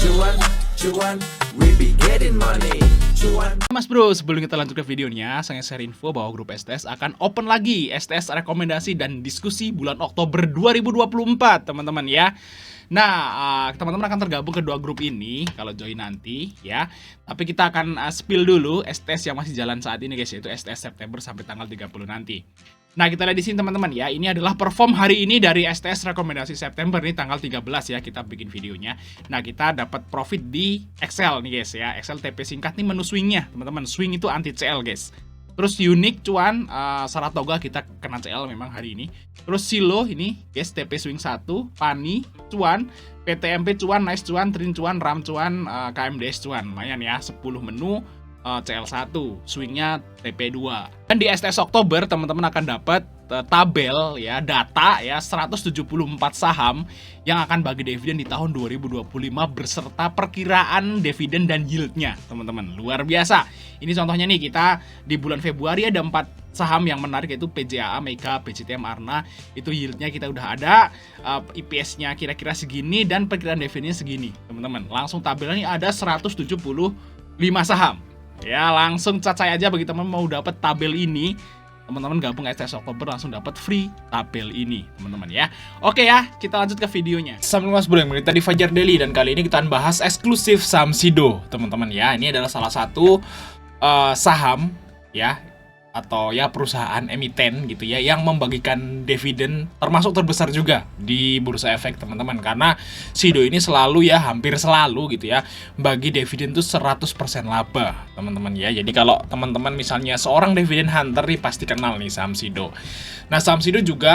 Cuan, cuan, we be getting money. Cuan. Mas bro, sebelum kita lanjut ke videonya, saya share info bahwa grup STS akan open lagi STS rekomendasi dan diskusi bulan Oktober 2024, teman-teman ya. Nah, teman-teman akan tergabung ke dua grup ini kalau join nanti ya. Tapi kita akan spill dulu STS yang masih jalan saat ini guys, yaitu STS September sampai tanggal 30 nanti. Nah, kita lihat di sini teman-teman ya. Ini adalah perform hari ini dari STS rekomendasi September nih tanggal 13 ya, kita bikin videonya. Nah, kita dapat profit di Excel nih guys ya. Excel TP singkat nih menu swingnya, teman-teman. Swing itu anti CL guys. Terus unik cuan Saratoga kita kena CL memang hari ini. Terus Silo ini guys TP swing 1, Pani cuan, PTMP cuan, Nice cuan, Trin cuan, Ram cuan, KMDS cuan. Lumayan ya, 10 menu CL1, swingnya TP2. Dan di STS Oktober teman-teman akan dapat tabel ya, data ya 174 saham yang akan bagi dividen di tahun 2025 beserta perkiraan dividen dan yieldnya, teman-teman. Luar biasa. Ini contohnya nih, kita di bulan Februari ada 4 saham yang menarik, yaitu PJAA, Mega, PCTM, Arna. Itu yieldnya kita udah ada, IPS-nya kira-kira segini dan perkiraan dividennya segini, teman-teman. Langsung tabelnya ada 175 saham. Ya, langsung chat saya aja bagi teman mau dapat tabel ini. Teman-teman gabung STS Oktober langsung dapat free tabel ini, teman-teman ya. Oke ya, kita lanjut ke videonya. Assalamualaikum mas bro, yang berita di Fajar Daily, dan kali ini kita akan bahas eksklusif saham Sido, teman-teman ya. Ini adalah salah satu saham ya, atau ya perusahaan emiten gitu ya, yang membagikan dividen termasuk terbesar juga di Bursa Efek, teman-teman. Karena Sido ini selalu ya, hampir selalu gitu ya, bagi dividen itu 100% laba, teman-teman ya. Jadi kalau teman-teman misalnya seorang dividen hunter nih pasti kenal nih saham Sido. Nah, saham Sido juga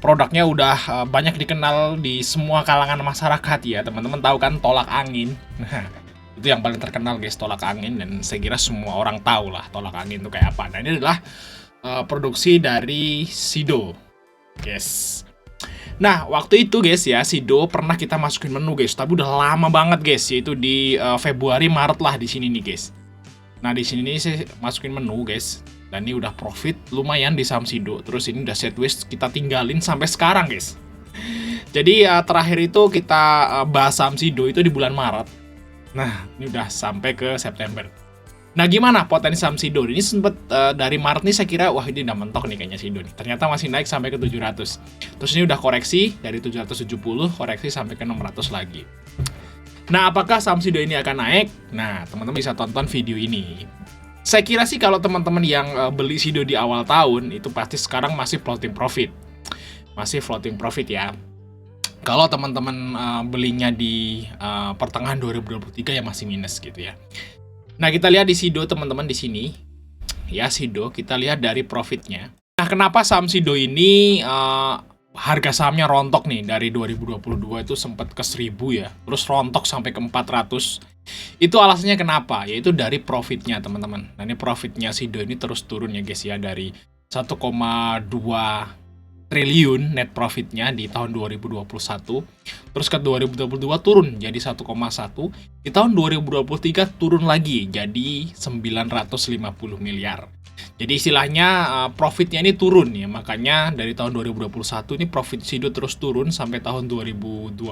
produknya udah banyak dikenal di semua kalangan masyarakat ya. Teman-teman tahu kan tolak angin. Nah, itu yang paling terkenal guys, tolak angin, dan saya kira semua orang tahu lah tolak angin itu kayak apa. Nah, ini adalah produksi dari Sido, guys. Nah, waktu itu guys ya, Sido pernah kita masukin menu guys, tapi udah lama banget guys, yaitu di Februari Maret lah di sini nih guys. Nah, di sini nih saya masukin menu guys, dan ini udah profit lumayan di saham Sido. Terus ini udah sideways, kita tinggalin sampai sekarang guys. Jadi terakhir itu kita bahas saham Sido itu di bulan Maret. Nah, ini udah sampai ke September. Nah, gimana potensi saham Sido? Ini sempet dari Maret nih saya kira, wah ini udah mentok nih kayaknya Sido nih. Ternyata masih naik sampai ke 700. Terus ini udah koreksi dari 770, koreksi sampai ke 600 lagi. Nah, apakah saham Sido ini akan naik? Nah, teman-teman bisa tonton video ini. Saya kira sih kalau teman-teman yang beli Sido di awal tahun, itu pasti sekarang masih floating profit. Masih floating profit ya. Kalau teman-teman belinya di pertengahan 2023 ya masih minus gitu ya. Nah, kita lihat di Sido teman-teman di sini. Ya, Sido kita lihat dari profitnya. Nah, kenapa saham Sido ini harga sahamnya rontok nih dari 2022 itu sempat ke 1000 ya. Terus rontok sampai ke 400. Itu alasannya kenapa? Yaitu dari profitnya, teman-teman. Nah, ini profitnya Sido ini terus turun ya guys ya, dari 1,2 triliun net profitnya di tahun 2021, terus ke 2022 turun jadi 1,1, di tahun 2023 turun lagi jadi 950 miliar. Jadi istilahnya profitnya ini turun ya, makanya dari tahun 2021 ini profit Sido terus turun sampai tahun 2023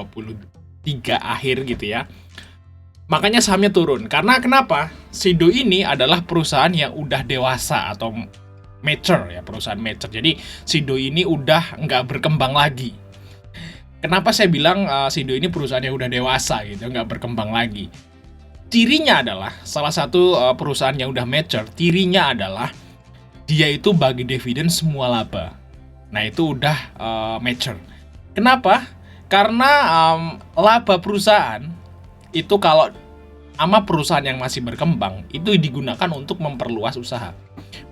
akhir gitu ya. Makanya sahamnya turun. Karena kenapa? Sido ini adalah perusahaan yang udah dewasa atau mature ya, perusahaan mature. Jadi Sido ini udah nggak berkembang lagi. Kenapa saya bilang Sido ini perusahaan yang udah dewasa gitu, nggak berkembang lagi? Cirinya adalah, salah satu perusahaan yang udah mature, cirinya adalah dia itu bagi dividen semua laba. Nah, itu udah mature. Kenapa? Karena laba perusahaan itu kalau sama perusahaan yang masih berkembang itu digunakan untuk memperluas usaha,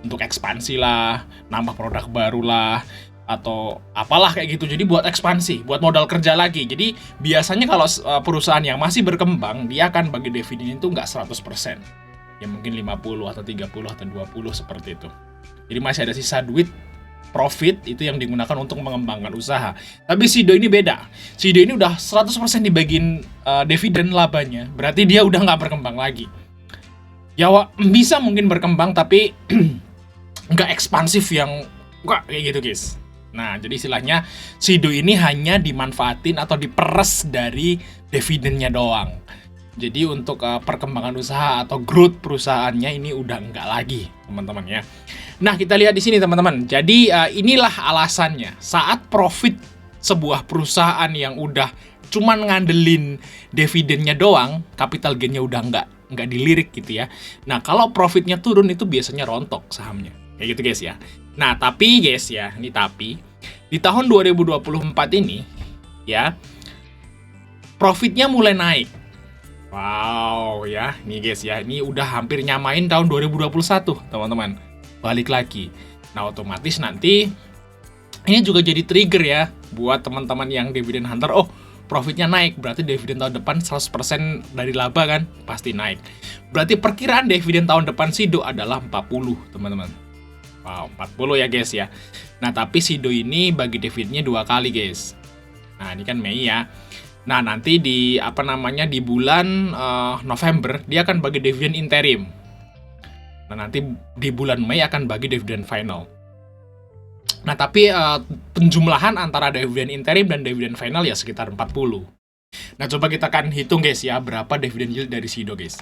untuk ekspansi lah, nambah produk baru lah, atau apalah kayak gitu. Jadi buat ekspansi, buat modal kerja lagi. Jadi biasanya kalau perusahaan yang masih berkembang, dia akan bagi dividen itu nggak 100%. Ya mungkin 50 atau 30 atau 20 seperti itu. Jadi masih ada sisa duit profit itu yang digunakan untuk mengembangkan usaha. Tapi Sido ini beda. Sido ini udah 100% dibagiin dividen labanya. Berarti dia udah nggak berkembang lagi. Ya bisa mungkin berkembang tapi nggak ekspansif yang nggak kayak gitu guys. Nah, jadi istilahnya Sido ini hanya dimanfaatin atau diperes dari dividennya doang. Jadi untuk perkembangan usaha atau growth perusahaannya ini udah enggak lagi, teman-teman ya. Nah, kita lihat di sini teman-teman. Jadi inilah alasannya. Saat profit sebuah perusahaan yang udah cuman ngandelin dividennya doang, capital gainnya udah enggak dilirik gitu ya. Nah, kalau profitnya turun itu biasanya rontok sahamnya. Kayak gitu guys ya. Nah, tapi guys ya, di tahun 2024 ini ya, profitnya mulai naik. Wow ya, nih guys ya, ini udah hampir nyamain tahun 2021 teman-teman. Balik lagi. Nah, otomatis nanti ini juga jadi trigger ya buat teman-teman yang dividend hunter. Oh, profitnya naik, berarti dividen tahun depan 100% dari laba kan pasti naik. Berarti perkiraan dividen tahun depan Sido adalah 40 teman-teman. Wow, 40 ya guys ya. Nah, tapi Sido ini bagi dividennya 2 kali guys. Nah, ini kan Mei ya. Nah, nanti di bulan November dia akan bagi dividen interim. Nah, nanti di bulan Mei akan bagi dividen final. Nah, tapi penjumlahan antara dividen interim dan dividen final ya sekitar 40. Nah, coba kita akan hitung guys ya, berapa dividen yield dari Sido guys.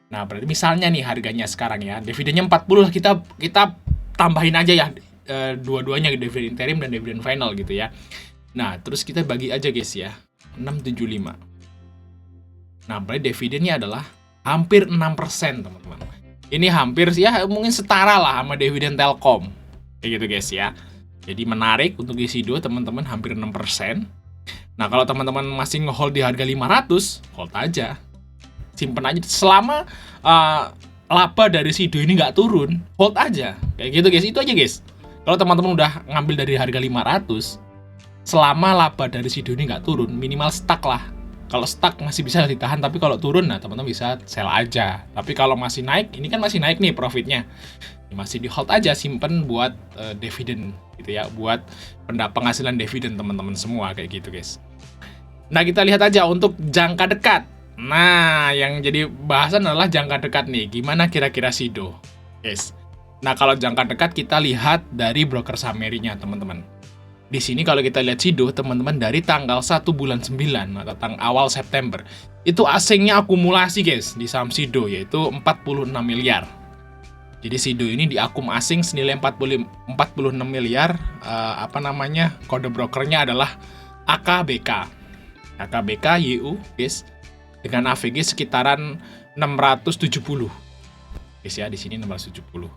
Nah, berarti misalnya nih harganya sekarang ya, dividennya 40, kita tambahin aja ya dua-duanya, dividen interim dan dividen final gitu ya. Nah, terus kita bagi aja guys ya. 675. Nah, berarti dividennya adalah hampir 6% teman-teman. Ini hampir ya mungkin setara lah sama dividen Telkom. Kayak gitu guys ya. Jadi menarik untuk di Sido teman-teman, hampir 6%. Nah, kalau teman-teman masih nge-hold di harga 500, hold aja. Simpen aja selama laba dari Sido ini nggak turun, hold aja. Kayak gitu guys, itu aja guys. Kalau teman-teman udah ngambil dari harga 500, selama laba dari Sido ini nggak turun, minimal stuck lah. Kalau stuck masih bisa ditahan, tapi kalau turun, nah teman-teman bisa sell aja. Tapi kalau masih naik, ini kan masih naik nih profitnya, masih di hold aja, simpen buat dividen gitu ya, buat penghasilan dividen teman-teman semua kayak gitu guys. Nah, kita lihat aja untuk jangka dekat. Nah, yang jadi bahasan adalah jangka dekat nih, gimana kira-kira Sido guys. Nah, kalau jangka dekat kita lihat dari broker summary-nya teman-teman. Di sini kalau kita lihat Sido, teman-teman, dari tanggal 1 bulan 9 atau awal September, itu asingnya akumulasi guys di saham Sido, yaitu 46 miliar. Jadi Sido ini di akum asing senilai 46 miliar. Kode brokernya adalah AKBK. AKBK YU guys, dengan AVG sekitaran 670. Guys ya, di sini 670.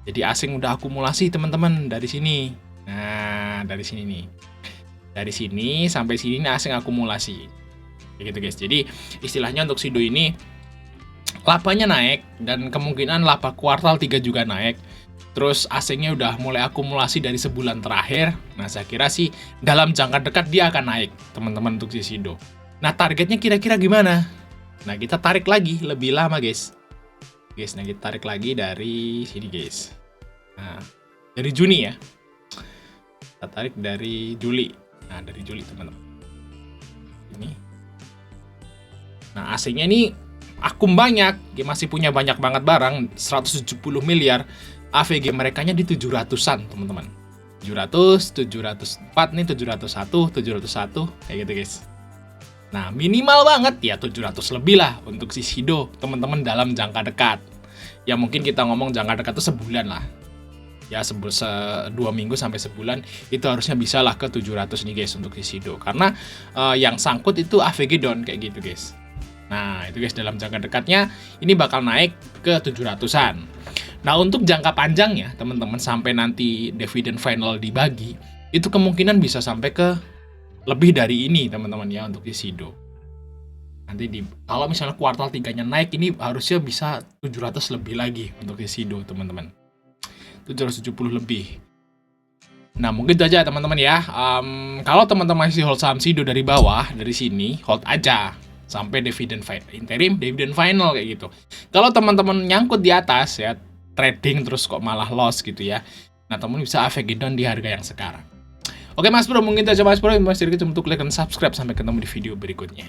Jadi asing udah akumulasi teman-teman dari sini. Nah, dari sini nih. Dari sini sampai sini asing akumulasi. Kayak gitu guys. Jadi istilahnya untuk Sido ini labanya naik dan kemungkinan laba kuartal 3 juga naik. Terus asingnya udah mulai akumulasi dari sebulan terakhir. Nah, saya kira sih dalam jangka dekat dia akan naik, teman-teman, untuk si Sido. Nah, targetnya kira-kira gimana? Nah, kita tarik lagi lebih lama guys. Nah kita tarik lagi dari sini guys. Nah, dari Juni ya. Kita tarik dari Juli. Nah, dari Juli teman-teman. Ini. Nah, asingnya ini akum banyak. Dia masih punya banyak banget barang. 170 miliar. AVG merekanya di 700-an teman-teman. 700, 704 nih, 701, 701. Kayak gitu guys. Nah, minimal banget ya 700 lebih lah untuk si Sido teman-teman dalam jangka dekat. Ya mungkin kita ngomong jangka dekat itu sebulan lah. Ya 2 minggu sampai sebulan itu harusnya bisa lah ke 700 nih guys untuk si Sido. Karena yang sangkut itu AVG down kayak gitu guys. Nah, itu guys dalam jangka dekatnya ini bakal naik ke 700-an. Nah, untuk jangka panjangnya teman-teman sampai nanti dividen final dibagi, itu kemungkinan bisa sampai ke lebih dari ini teman-teman ya untuk di Sido. Nanti kalau misalnya kuartal 3-nya naik, ini harusnya bisa 700 lebih lagi untuk di Sido teman-teman. 770 lebih. Nah, mungkin itu aja teman-teman ya. Kalau teman-teman masih hold saham Sido dari bawah, dari sini, hold aja sampai dividen interim, dividen final kayak gitu. Kalau teman-teman nyangkut di atas ya, trading terus kok malah loss gitu ya. Nah, teman bisa AVG down di harga yang sekarang. Oke Mas Bro, mungkin itu aja Mas Bro. Mas Dirga untuk like dan subscribe. Sampai ketemu di video berikutnya.